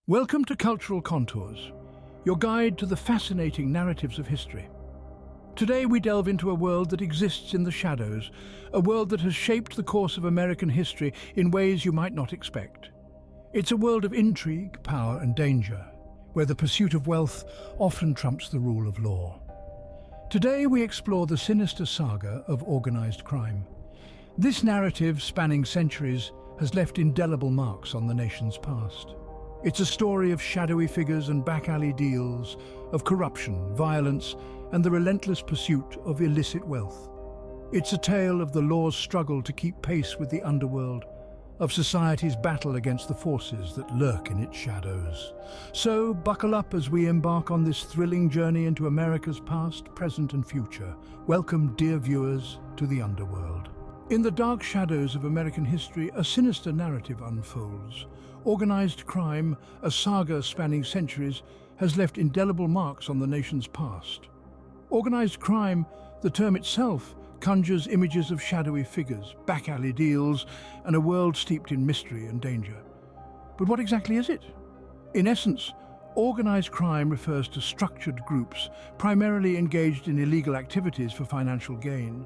Welcome to Cultural Contours, your guide to the fascinating narratives of history. Today we delve into a world that exists in the shadows, a world that has shaped the course of American history in ways you might not expect. It's a world of intrigue, power and danger, where the pursuit of wealth often trumps the rule of law. Today we explore the sinister saga of organized crime. This narrative, spanning centuries, has left indelible marks on the nation's past. It's a story of shadowy figures and back-alley deals, of corruption, violence, and the relentless pursuit of illicit wealth. It's a tale of the law's struggle to keep pace with the underworld, of society's battle against the forces that lurk in its shadows. So, buckle up as we embark on this thrilling journey into America's past, present, and future. Welcome, dear viewers, to the underworld. In the dark shadows of American history, a sinister narrative unfolds. Organized crime, a saga spanning centuries, has left indelible marks on the nation's past. Organized crime, the term itself, conjures images of shadowy figures, back-alley deals, and a world steeped in mystery and danger. But what exactly is it? In essence, organized crime refers to structured groups, primarily engaged in illegal activities for financial gain.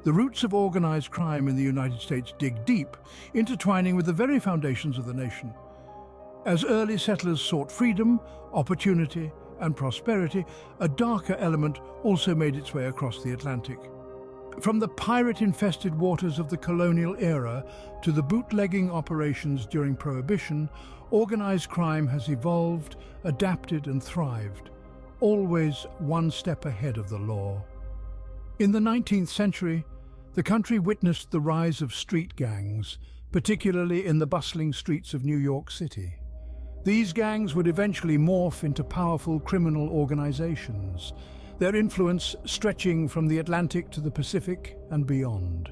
The roots of organized crime in the United States dig deep, intertwining with the very foundations of the nation. As early settlers sought freedom, opportunity, and prosperity, a darker element also made its way across the Atlantic. From the pirate-infested waters of the colonial era to the bootlegging operations during Prohibition, organized crime has evolved, adapted, and thrived, always one step ahead of the law. In the 19th century, the country witnessed the rise of street gangs, particularly in the bustling streets of New York City. These gangs would eventually morph into powerful criminal organizations, their influence stretching from the Atlantic to the Pacific and beyond.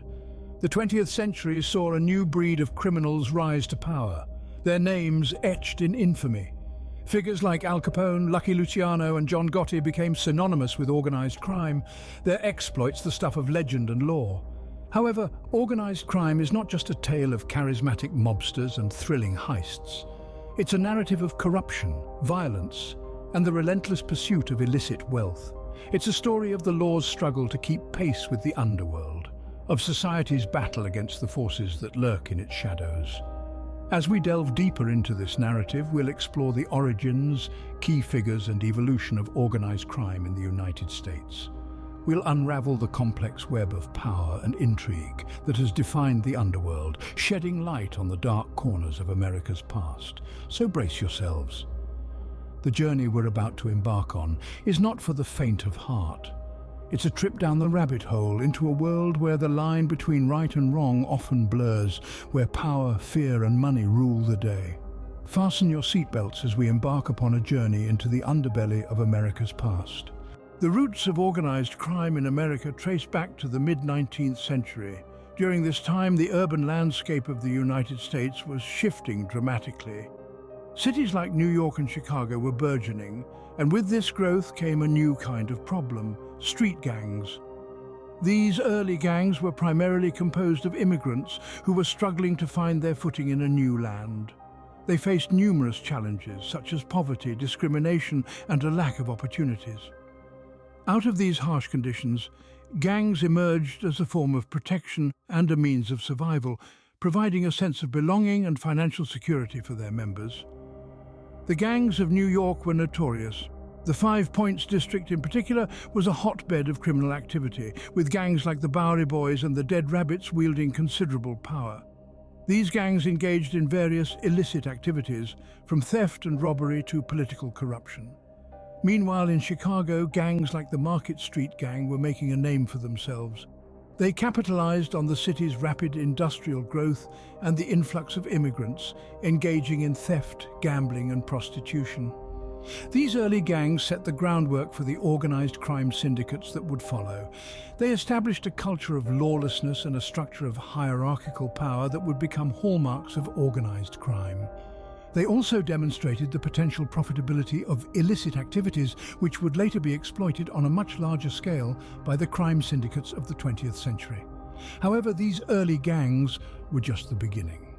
The 20th century saw a new breed of criminals rise to power, their names etched in infamy. Figures like Al Capone, Lucky Luciano, and John Gotti became synonymous with organized crime, their exploits the stuff of legend and lore. However, organized crime is not just a tale of charismatic mobsters and thrilling heists. It's a narrative of corruption, violence, and the relentless pursuit of illicit wealth. It's a story of the law's struggle to keep pace with the underworld, of society's battle against the forces that lurk in its shadows. As we delve deeper into this narrative, we'll explore the origins, key figures, and evolution of organized crime in the United States. We'll unravel the complex web of power and intrigue that has defined the underworld, shedding light on the dark corners of America's past. So brace yourselves. The journey we're about to embark on is not for the faint of heart. It's a trip down the rabbit hole into a world where the line between right and wrong often blurs, where power, fear, and money rule the day. Fasten your seatbelts as we embark upon a journey into the underbelly of America's past. The roots of organized crime in America trace back to the mid-19th century. During this time, the urban landscape of the United States was shifting dramatically. Cities like New York and Chicago were burgeoning, and with this growth came a new kind of problem: street gangs. These early gangs were primarily composed of immigrants who were struggling to find their footing in a new land. They faced numerous challenges, such as poverty, discrimination, and a lack of opportunities. Out of these harsh conditions, gangs emerged as a form of protection and a means of survival, providing a sense of belonging and financial security for their members. The gangs of New York were notorious. The Five Points district in particular was a hotbed of criminal activity, with gangs like the Bowery Boys and the Dead Rabbits wielding considerable power. These gangs engaged in various illicit activities, from theft and robbery to political corruption. Meanwhile, in Chicago, gangs like the Market Street Gang were making a name for themselves. They capitalized on the city's rapid industrial growth and the influx of immigrants, engaging in theft, gambling, and prostitution. These early gangs set the groundwork for the organized crime syndicates that would follow. They established a culture of lawlessness and a structure of hierarchical power that would become hallmarks of organized crime. They also demonstrated the potential profitability of illicit activities, which would later be exploited on a much larger scale by the crime syndicates of the 20th century. However, these early gangs were just the beginning.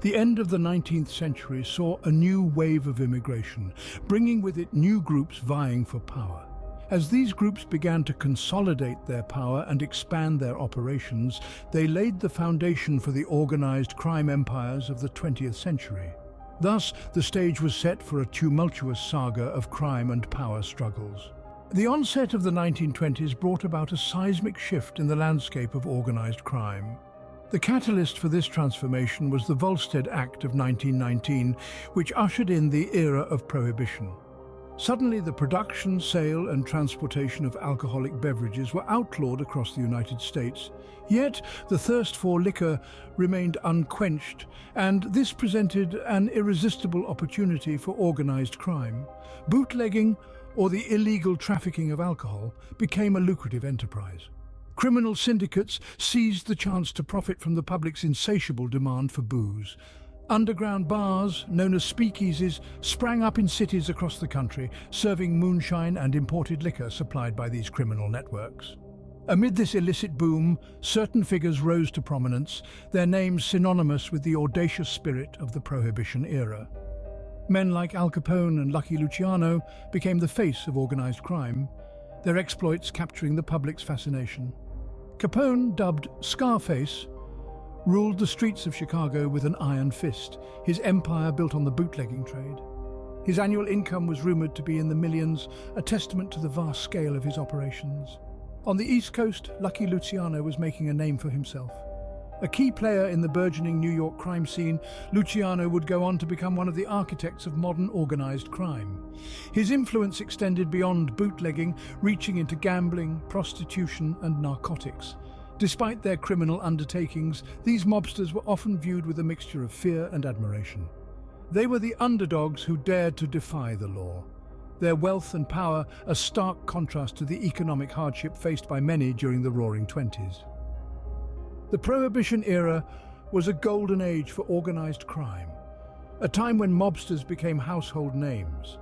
The end of the 19th century saw a new wave of immigration, bringing with it new groups vying for power. As these groups began to consolidate their power and expand their operations, they laid the foundation for the organized crime empires of the 20th century. Thus, the stage was set for a tumultuous saga of crime and power struggles. The onset of the 1920s brought about a seismic shift in the landscape of organized crime. The catalyst for this transformation was the Volstead Act of 1919, which ushered in the era of prohibition. Suddenly, the production, sale, and transportation of alcoholic beverages were outlawed across the United States. Yet, the thirst for liquor remained unquenched, and this presented an irresistible opportunity for organized crime. Bootlegging, or the illegal trafficking of alcohol, became a lucrative enterprise. Criminal syndicates seized the chance to profit from the public's insatiable demand for booze. Underground bars, known as speakeasies, sprang up in cities across the country, serving moonshine and imported liquor supplied by these criminal networks. Amid this illicit boom, certain figures rose to prominence, their names synonymous with the audacious spirit of the Prohibition era. Men like Al Capone and Lucky Luciano became the face of organized crime, their exploits capturing the public's fascination. Capone, dubbed Scarface, ruled the streets of Chicago with an iron fist, his empire built on the bootlegging trade. His annual income was rumored to be in the millions, a testament to the vast scale of his operations. On the East Coast, Lucky Luciano was making a name for himself. A key player in the burgeoning New York crime scene, Luciano would go on to become one of the architects of modern organized crime. His influence extended beyond bootlegging, reaching into gambling, prostitution, and narcotics. Despite their criminal undertakings, these mobsters were often viewed with a mixture of fear and admiration. They were the underdogs who dared to defy the law. Their wealth and power a stark contrast to the economic hardship faced by many during the Roaring Twenties. The Prohibition era was a golden age for organized crime, a time when mobsters became household names.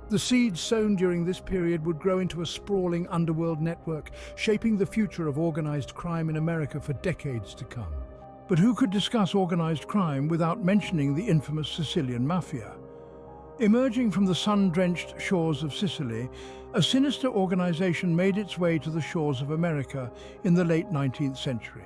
The seeds sown during this period would grow into a sprawling underworld network, shaping the future of organized crime in America for decades to come. But who could discuss organized crime without mentioning the infamous Sicilian Mafia? Emerging from the sun-drenched shores of Sicily, a sinister organization made its way to the shores of America in the late 19th century.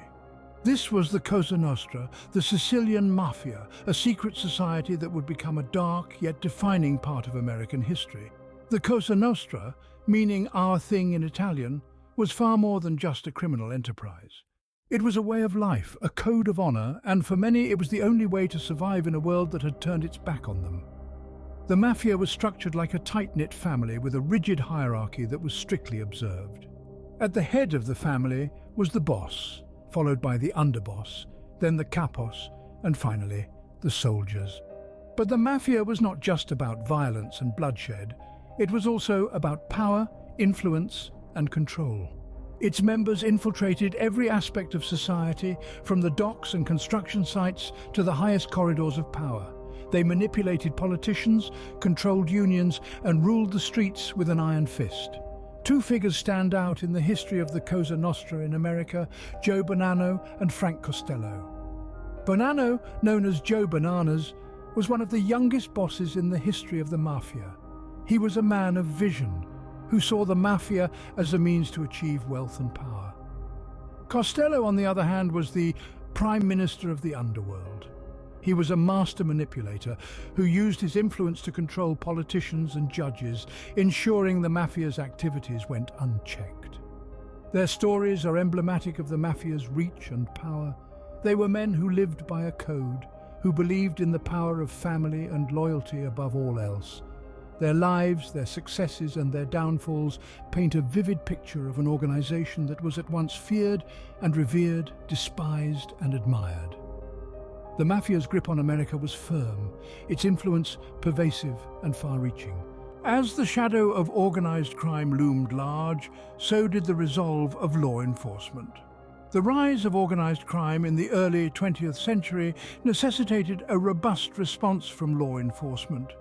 This was the Cosa Nostra, the Sicilian Mafia, a secret society that would become a dark yet defining part of American history. The Cosa Nostra, meaning our thing in Italian, was far more than just a criminal enterprise. It was a way of life, a code of honor, and for many it was the only way to survive in a world that had turned its back on them. The Mafia was structured like a tight-knit family with a rigid hierarchy that was strictly observed. At the head of the family was the boss, followed by the underboss, then the capos, and finally, the soldiers. But the Mafia was not just about violence and bloodshed. It was also about power, influence, and control. Its members infiltrated every aspect of society, from the docks and construction sites to the highest corridors of power. They manipulated politicians, controlled unions, and ruled the streets with an iron fist. Two figures stand out in the history of the Cosa Nostra in America: Joe Bonanno and Frank Costello. Bonanno, known as Joe Bananas, was one of the youngest bosses in the history of the Mafia. He was a man of vision, who saw the Mafia as a means to achieve wealth and power. Costello, on the other hand, was the Prime Minister of the underworld. He was a master manipulator who used his influence to control politicians and judges, ensuring the Mafia's activities went unchecked. Their stories are emblematic of the Mafia's reach and power. They were men who lived by a code, who believed in the power of family and loyalty above all else. Their lives, their successes, and their downfalls paint a vivid picture of an organization that was at once feared and revered, despised and admired. The Mafia's grip on America was firm, its influence pervasive and far-reaching. As the shadow of organized crime loomed large, so did the resolve of law enforcement. The rise of organized crime in the early 20th century necessitated a robust response from law enforcement.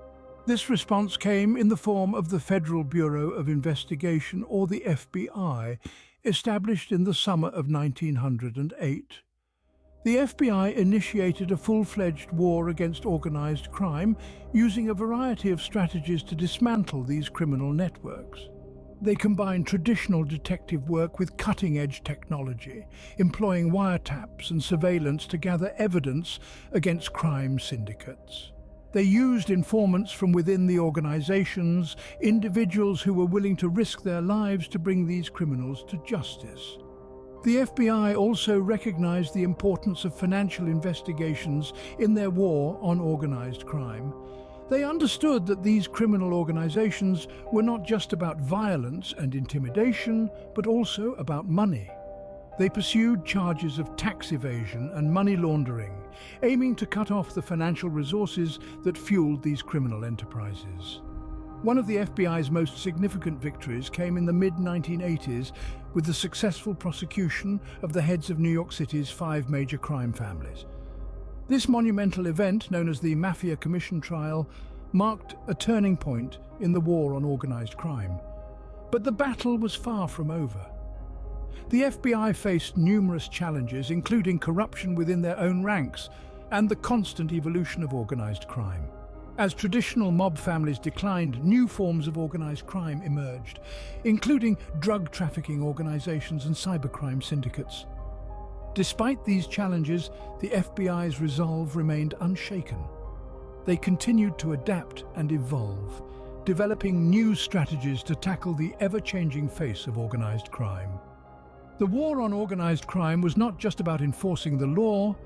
This response came in the form of the Federal Bureau of Investigation, or the FBI, established in the summer of 1908. The FBI initiated a full-fledged war against organized crime, using a variety of strategies to dismantle these criminal networks. They combined traditional detective work with cutting-edge technology, employing wiretaps and surveillance to gather evidence against crime syndicates. They used informants from within the organizations, individuals who were willing to risk their lives to bring these criminals to justice. The FBI also recognized the importance of financial investigations in their war on organized crime. They understood that these criminal organizations were not just about violence and intimidation, but also about money. They pursued charges of tax evasion and money laundering, aiming to cut off the financial resources that fueled these criminal enterprises. One of the FBI's most significant victories came in the mid-1980s with the successful prosecution of the heads of New York City's 5 major crime families. This monumental event, known as the Mafia Commission Trial, marked a turning point in the war on organized crime. But the battle was far from over. The FBI faced numerous challenges, including corruption within their own ranks and the constant evolution of organized crime. As traditional mob families declined, new forms of organized crime emerged, including drug trafficking organizations and cybercrime syndicates. Despite these challenges, the FBI's resolve remained unshaken. They continued to adapt and evolve, developing new strategies to tackle the ever-changing face of organized crime. The war on organized crime was not just about enforcing the law,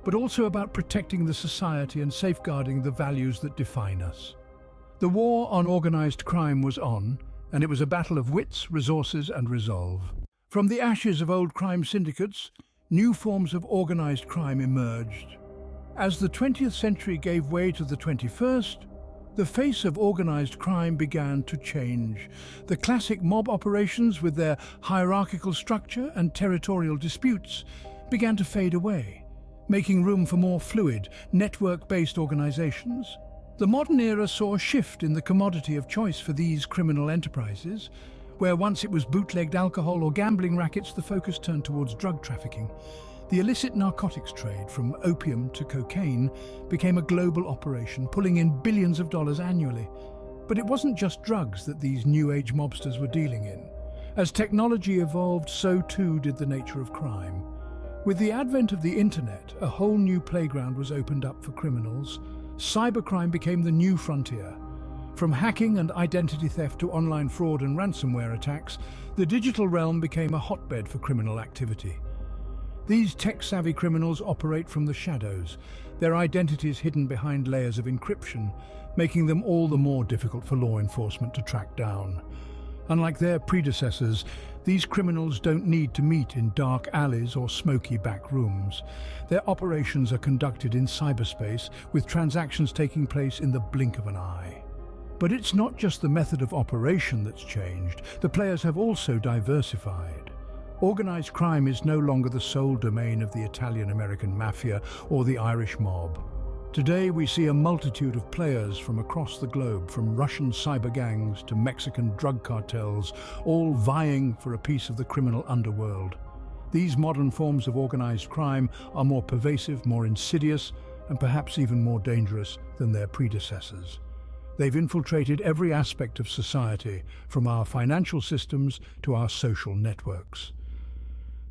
but also about protecting the society and safeguarding the values that define us. The war on organized crime was on, and it was a battle of wits, resources, and resolve. From the ashes of old crime syndicates, new forms of organized crime emerged. As the 20th century gave way to the 21st, the face of organized crime began to change. The classic mob operations, with their hierarchical structure and territorial disputes, began to fade away, making room for more fluid, network-based organizations. The modern era saw a shift in the commodity of choice for these criminal enterprises. Where once it was bootlegged alcohol or gambling rackets, the focus turned towards drug trafficking. The illicit narcotics trade, from opium to cocaine, became a global operation, pulling in billions of dollars annually. But it wasn't just drugs that these new-age mobsters were dealing in. As technology evolved, so too did the nature of crime. With the advent of the internet, a whole new playground was opened up for criminals. Cybercrime became the new frontier. From hacking and identity theft to online fraud and ransomware attacks, the digital realm became a hotbed for criminal activity. These tech-savvy criminals operate from the shadows, their identities hidden behind layers of encryption, making them all the more difficult for law enforcement to track down. Unlike their predecessors, these criminals don't need to meet in dark alleys or smoky back rooms. Their operations are conducted in cyberspace, with transactions taking place in the blink of an eye. But it's not just the method of operation that's changed. The players have also diversified. Organized crime is no longer the sole domain of the Italian-American mafia or the Irish mob. Today we see a multitude of players from across the globe, from Russian cyber gangs to Mexican drug cartels, all vying for a piece of the criminal underworld. These modern forms of organized crime are more pervasive, more insidious, and perhaps even more dangerous than their predecessors. They've infiltrated every aspect of society, from our financial systems to our social networks.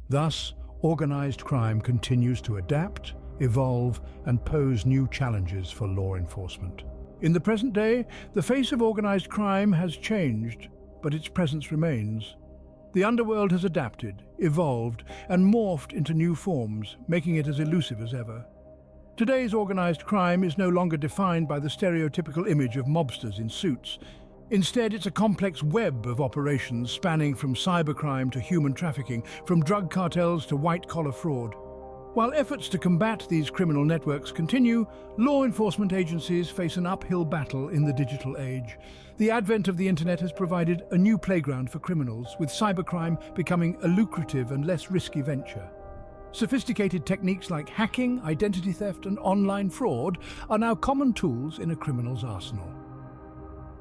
Thus, organized crime continues to adapt, evolve, and pose new challenges for law enforcement. In the present day, the face of organized crime has changed, but its presence remains. The underworld has adapted, evolved, and morphed into new forms, making it as elusive as ever. Today's organized crime is no longer defined by the stereotypical image of mobsters in suits. Instead, it's a complex web of operations spanning from cybercrime to human trafficking, from drug cartels to white-collar fraud. While efforts to combat these criminal networks continue, law enforcement agencies face an uphill battle in the digital age. The advent of the internet has provided a new playground for criminals, with cybercrime becoming a lucrative and less risky venture. Sophisticated techniques like hacking, identity theft, and online fraud are now common tools in a criminal's arsenal.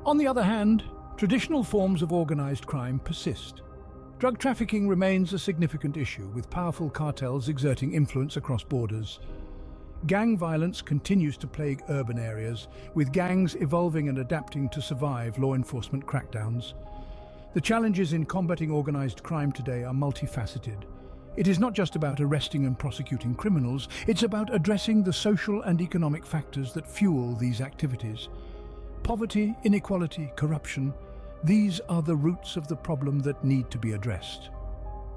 On the other hand, traditional forms of organized crime persist. Drug trafficking remains a significant issue, with powerful cartels exerting influence across borders. Gang violence continues to plague urban areas, with gangs evolving and adapting to survive law enforcement crackdowns. The challenges in combating organized crime today are multifaceted. It is not just about arresting and prosecuting criminals, it's about addressing the social and economic factors that fuel these activities. Poverty, inequality, corruption, these are the roots of the problem that need to be addressed.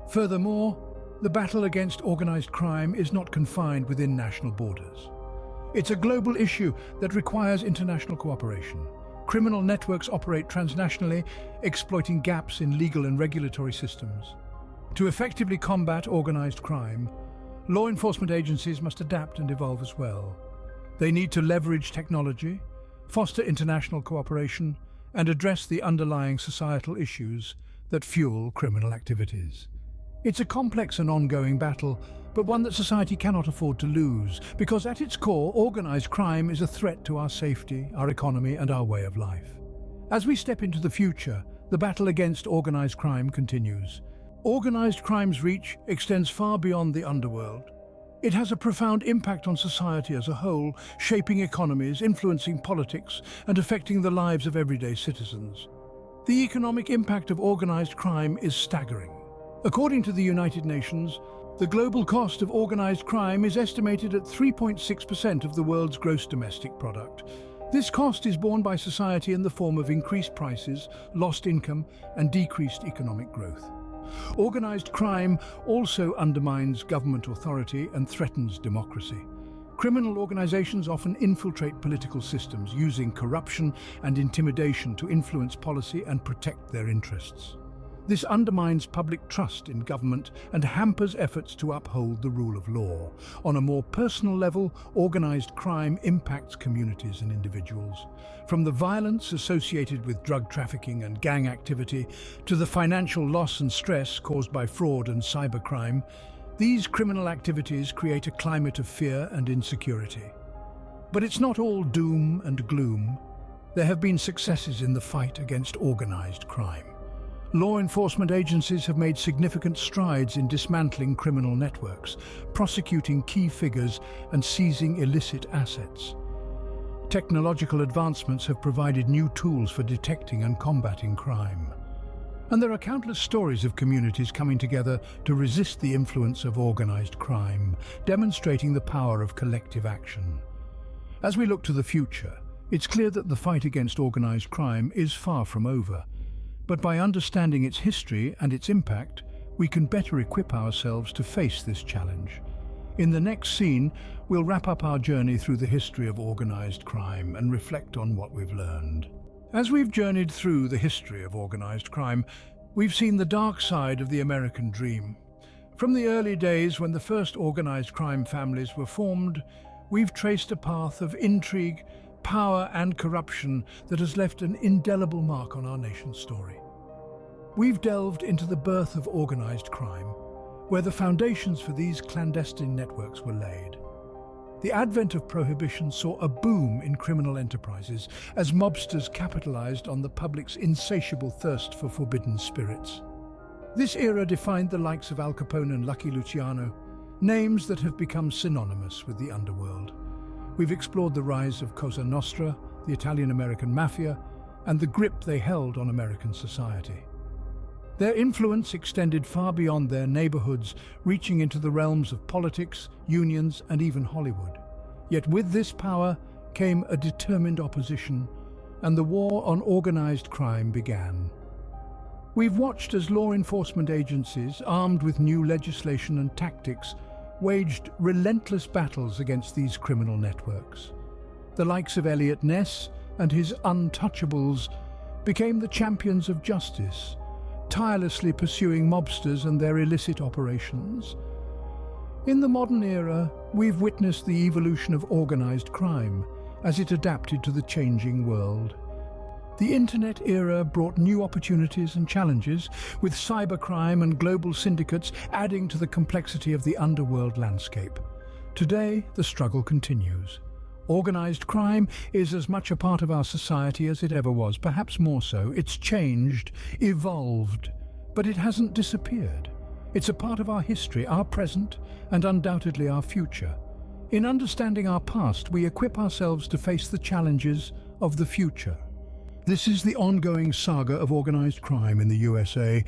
Furthermore, the battle against organized crime is not confined within national borders. It's a global issue that requires international cooperation. Criminal networks operate transnationally, exploiting gaps in legal and regulatory systems. To effectively combat organized crime, law enforcement agencies must adapt and evolve as well. They need to leverage technology, foster international cooperation, and address the underlying societal issues that fuel criminal activities. It's a complex and ongoing battle, but one that society cannot afford to lose, because at its core, organized crime is a threat to our safety, our economy, and our way of life. As we step into the future, the battle against organized crime continues. Organized crime's reach extends far beyond the underworld. It has a profound impact on society as a whole, shaping economies, influencing politics, and affecting the lives of everyday citizens. The economic impact of organized crime is staggering. According to the United Nations, the global cost of organized crime is estimated at 3.6% of the world's gross domestic product. This cost is borne by society in the form of increased prices, lost income, and decreased economic growth. Organized crime also undermines government authority and threatens democracy. Criminal organizations often infiltrate political systems, using corruption and intimidation to influence policy and protect their interests. This undermines public trust in government and hampers efforts to uphold the rule of law. On a more personal level, organized crime impacts communities and individuals. From the violence associated with drug trafficking and gang activity to the financial loss and stress caused by fraud and cybercrime, these criminal activities create a climate of fear and insecurity. But it's not all doom and gloom. There have been successes in the fight against organized crime. Law enforcement agencies have made significant strides in dismantling criminal networks, prosecuting key figures, and seizing illicit assets. Technological advancements have provided new tools for detecting and combating crime. And there are countless stories of communities coming together to resist the influence of organized crime, demonstrating the power of collective action. As we look to the future, it's clear that the fight against organized crime is far from over. But by understanding its history and its impact, we can better equip ourselves to face this challenge. In the next scene, we'll wrap up our journey through the history of organized crime and reflect on what we've learned. As we've journeyed through the history of organized crime, we've seen the dark side of the American dream. From the early days when the first organized crime families were formed, we've traced a path of intrigue, power and corruption that has left an indelible mark on our nation's story. We've delved into the birth of organized crime, where the foundations for these clandestine networks were laid. The advent of prohibition saw a boom in criminal enterprises as mobsters capitalized on the public's insatiable thirst for forbidden spirits. This era defined the likes of Al Capone and Lucky Luciano, names that have become synonymous with the underworld. We've explored the rise of Cosa Nostra, the Italian-American mafia, and the grip they held on American society. Their influence extended far beyond their neighborhoods, reaching into the realms of politics, unions, and even Hollywood. Yet with this power came a determined opposition, and the war on organized crime began. We've watched as law enforcement agencies, armed with new legislation and tactics, waged relentless battles against these criminal networks. The likes of Eliot Ness and his untouchables became the champions of justice, tirelessly pursuing mobsters and their illicit operations. In the modern era, we've witnessed the evolution of organized crime as it adapted to the changing world. The internet era brought new opportunities and challenges, with cybercrime and global syndicates adding to the complexity of the underworld landscape. Today, the struggle continues. Organized crime is as much a part of our society as it ever was, perhaps more so. It's changed, evolved, But it hasn't disappeared. It's a part of our history, our present, and undoubtedly our future. In understanding our past, we equip ourselves to face the challenges of the future. This is the ongoing saga of organized crime in the USA,